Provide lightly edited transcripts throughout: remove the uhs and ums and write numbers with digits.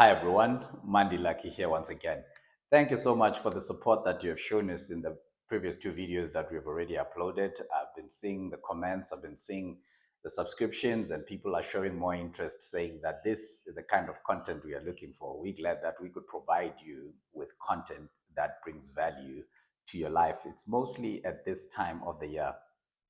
Hi everyone, Mandy Lucky here once again. Thank you so much for the support that you have shown us in the previous two videos that we've already uploaded. I've been seeing the comments, I've been seeing the subscriptions, and people are showing more interest saying that this is the kind of content we are looking for. We're glad that we could provide you with content that brings value to your life. It's mostly at this time of the year.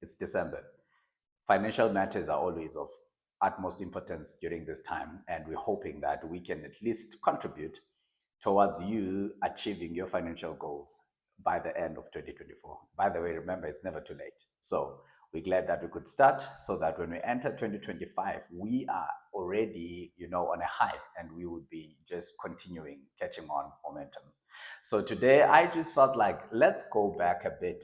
It's December. Financial matters are always of utmost importance during this time, and we're hoping that we can at least contribute towards you achieving your financial goals by the end of 2024. By the way, remember, it's never too late. So we're glad that we could start so that when we enter 2025, we are already, on a high, and we would be just continuing, catching on momentum. So today I just felt like let's go back a bit,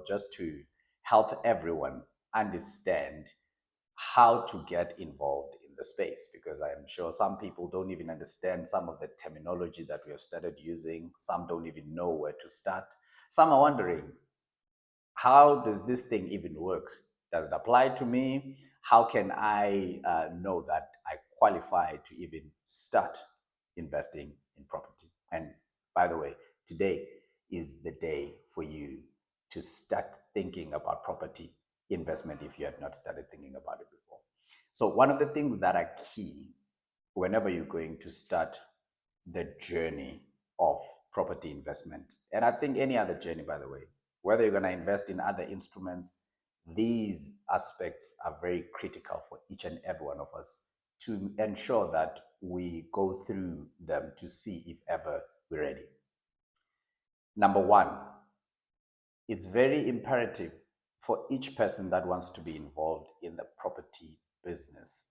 just to help everyone understand how to get involved in the space, because I'm sure some people don't even understand some of the terminology that we have started using. Some don't even know where to start. Some are wondering, how does this thing even work? Does it apply to me? How can I know that I qualify to even start investing in property? And by the way, today is the day for you to start thinking about property investment if you had not started thinking about it before. So, one of the things that are key whenever you're going to start the journey of property investment, and I think any other journey, by the way, whether you're going to invest in other instruments, these aspects are very critical for each and every one of us to ensure that we go through them to see if ever we're ready. Number one, it's very imperative for each person that wants to be involved in the property business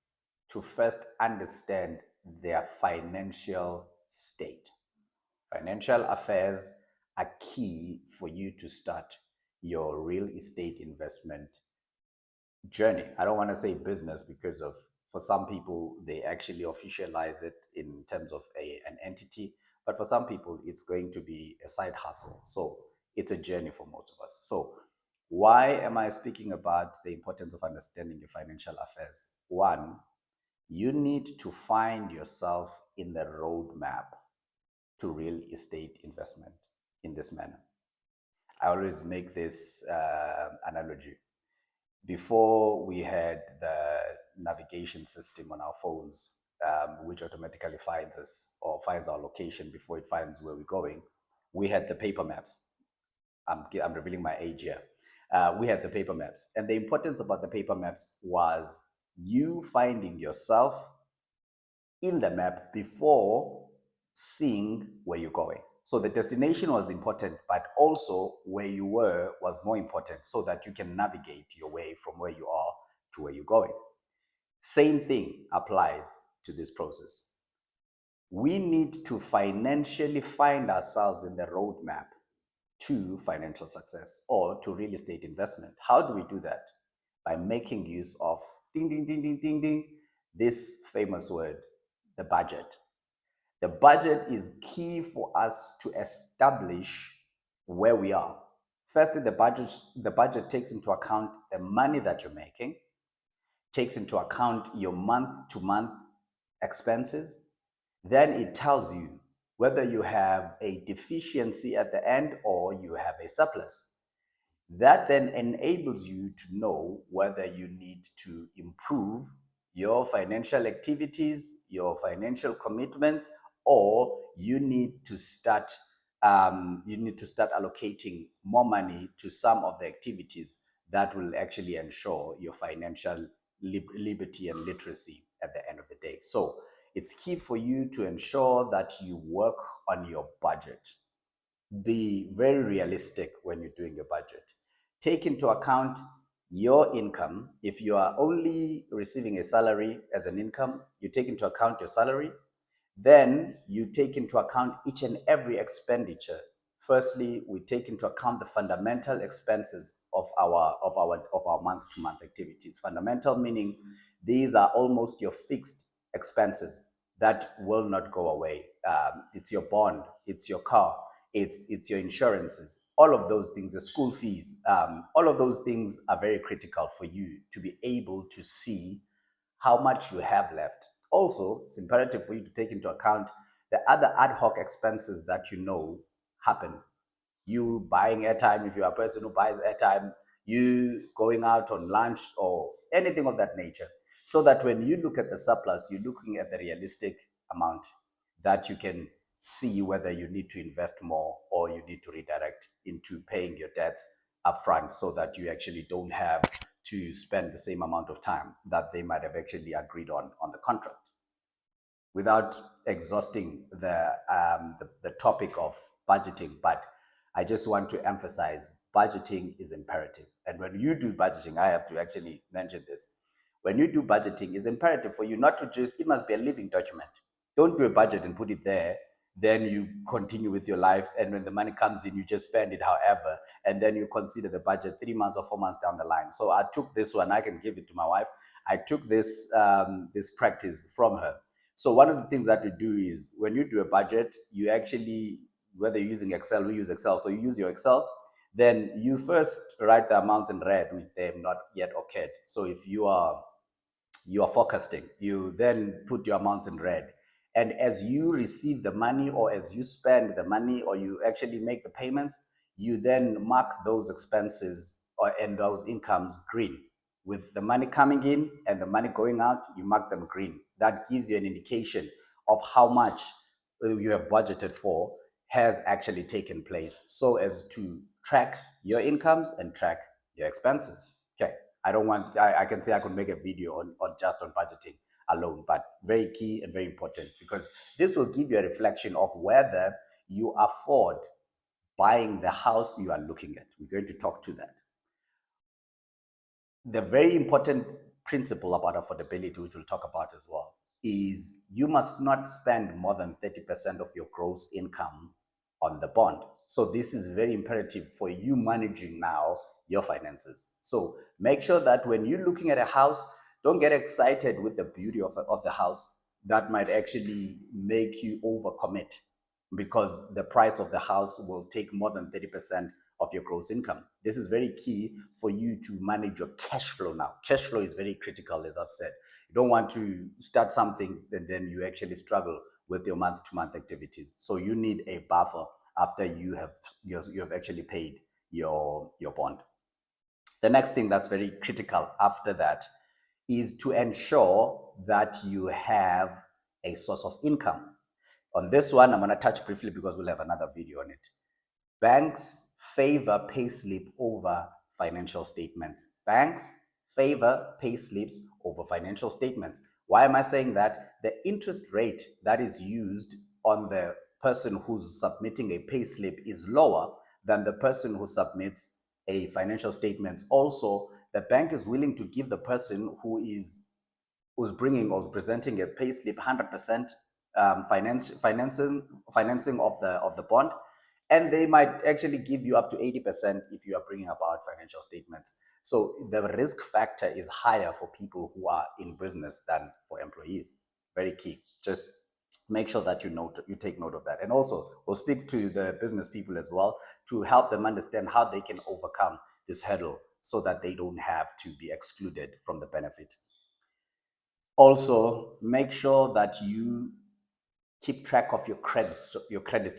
to first understand their financial state. Financial affairs are key for you to start your real estate investment journey. I don't want to say business because for some people they actually officialize it in terms of an entity, but for some people it's going to be a side hustle. So it's a journey for most of us. So why am I speaking about the importance of understanding your financial affairs? One, you need to find yourself in the roadmap to real estate investment in this manner. I always make this analogy. Before we had the navigation system on our phones, which automatically finds us or finds our location before it finds where we're going, we had the paper maps. I'm revealing my age here. We had the paper maps. And the importance about the paper maps was you finding yourself in the map before seeing where you're going. So the destination was important, but also where you were was more important so that you can navigate your way from where you are to where you're going. Same thing applies to this process. We need to financially find ourselves in the roadmap to financial success or to real estate investment. How do we do that? By making use of ding, ding, ding, ding, ding, ding, this famous word, the budget. The budget is key for us to establish where we are. Firstly, the budget takes into account the money that you're making, takes into account your month-to-month expenses. Then it tells you whether you have a deficiency at the end or you have a surplus. That then enables you to know whether you need to improve your financial activities, your financial commitments, or you need to start allocating more money to some of the activities that will actually ensure your financial liberty and literacy at the end of the day. So it's key for you to ensure that you work on your budget. Be very realistic when you're doing your budget. Take into account your income. If you are only receiving a salary as an income, you take into account your salary. Then you take into account each and every expenditure. Firstly, we take into account the fundamental expenses of our month-to-month activities. Fundamental meaning these are almost your fixed expenses that will not go away. It's your bond, it's your car, it's your insurances, all of those things, your school fees, all of those things are very critical for you to be able to see how much you have left Also, it's imperative for you to take into account the other ad hoc expenses that you know happen. You buying airtime, if you're a person who buys airtime, you going out on lunch or anything of that nature. So that when you look at the surplus, you're looking at the realistic amount that you can see whether you need to invest more or you need to redirect into paying your debts upfront so that you actually don't have to spend the same amount of time that they might have actually agreed on the contract. Without exhausting the topic of budgeting, but I just want to emphasize budgeting is imperative. And when you do budgeting, I have to actually mention this. When you do budgeting, it's imperative for you not to just, it must be a living document. Don't do a budget and put it there. Then you continue with your life. And when the money comes in, you just spend it however. And then you consider the budget 3 months or 4 months down the line. So I took this one, I can give it to my wife. I took this practice from her. So one of the things that you do is when you do a budget, you actually, whether you're using Excel, we use Excel. So you use your Excel, then you first write the amounts in red with them not yet occurred. So if you are forecasting, you then put your amounts in red. And as you receive the money or as you spend the money or you actually make the payments, you then mark those expenses and those incomes green. With the money coming in and the money going out, you mark them green. That gives you an indication of how much you have budgeted for has actually taken place so as to track your incomes and track your expenses. Okay. I can say I could make a video on just on budgeting alone, but very key and very important because this will give you a reflection of whether you afford buying the house you are looking at. We're going to talk to that. The very important principle about affordability, which we'll talk about as well, is you must not spend more than 30% of your gross income on the bond. So this is very imperative for you managing now your finances. So make sure that when you're looking at a house, don't get excited with the beauty of the house. That might actually make you overcommit because the price of the house will take more than 30% of your gross income. This is very key for you to manage your cash flow now. Cash flow is very critical, as I've said. You don't want to start something and then you actually struggle with your month-to-month activities. So you need a buffer after you have actually paid your bond. The next thing that's very critical after that is to ensure that you have a source of income. On this one, I'm going to touch briefly because we'll have another video on it. Banks favor payslip over financial statements. Banks favor payslips over financial statements. Why am I saying that? The interest rate that is used on the person who's submitting a payslip is lower than the person who submits a financial statement. Also, the bank is willing to give the person who's bringing or presenting a payslip 100% financing of the bond, and they might actually give you up to 80% if you are bringing about financial statements. So the risk factor is higher for people who are in business than for employees. Very key. Just make sure that you take note of that. And also, we'll speak to the business people as well to help them understand how they can overcome this hurdle so that they don't have to be excluded from the benefit. Also, make sure that you keep track of your credit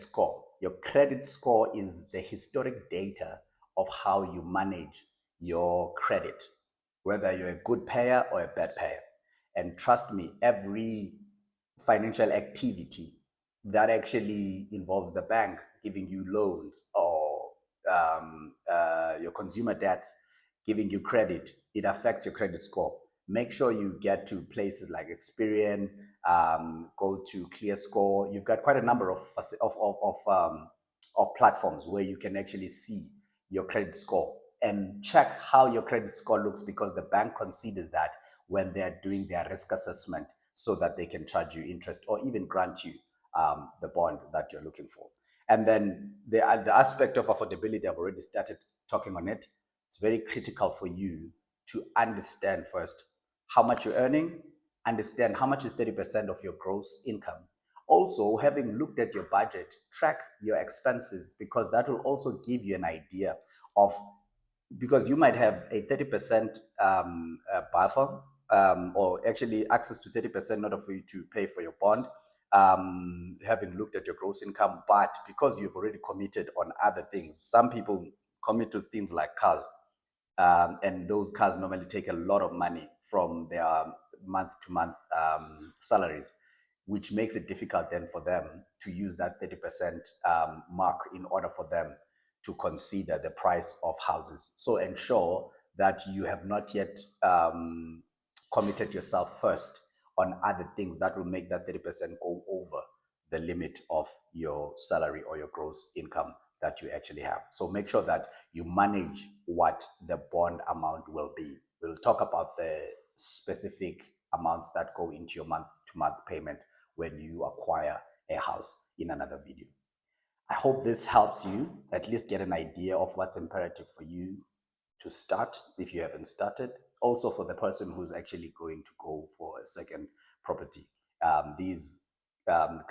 score. Your credit score is the historic data of how you manage your credit, whether you're a good payer or a bad payer. And trust me, every financial activity that actually involves the bank giving you loans or your consumer debt giving you credit, it affects your credit score. Make sure you get to places like Experian, go to ClearScore. You've got quite a number of platforms where you can actually see your credit score and check how your credit score looks because the bank considers that when they're doing their risk assessment so that they can charge you interest or even grant you the bond that you're looking for. And then the aspect of affordability, I've already started talking on it. It's very critical for you to understand first how much you're earning, understand how much is 30% of your gross income. Also, having looked at your budget, track your expenses because that will also give you an idea of, because you might have a 30% buffer or actually access to 30% in order for you to pay for your bond, having looked at your gross income. But because you've already committed on other things, some people commit to things like cars, and those cars normally take a lot of money from their month to month salaries, which makes it difficult then for them to use that 30% mark in order for them to consider the price of houses. So ensure that you have not yet committed yourself first on other things that will make that 30% go over the limit of your salary or your gross income that you actually have. So make sure that you manage what the bond amount will be. We'll talk about the specific amounts that go into your month to month payment when you acquire a house in another video. I hope this helps you at least get an idea of what's imperative for you to start if you haven't started. Also, for the person who's actually going to go for a second property, these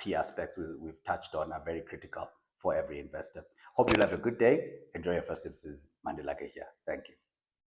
key aspects we've touched on are very critical for every investor. Hope you'll have a good day. Enjoy your festive season. Mandela here. Thank you.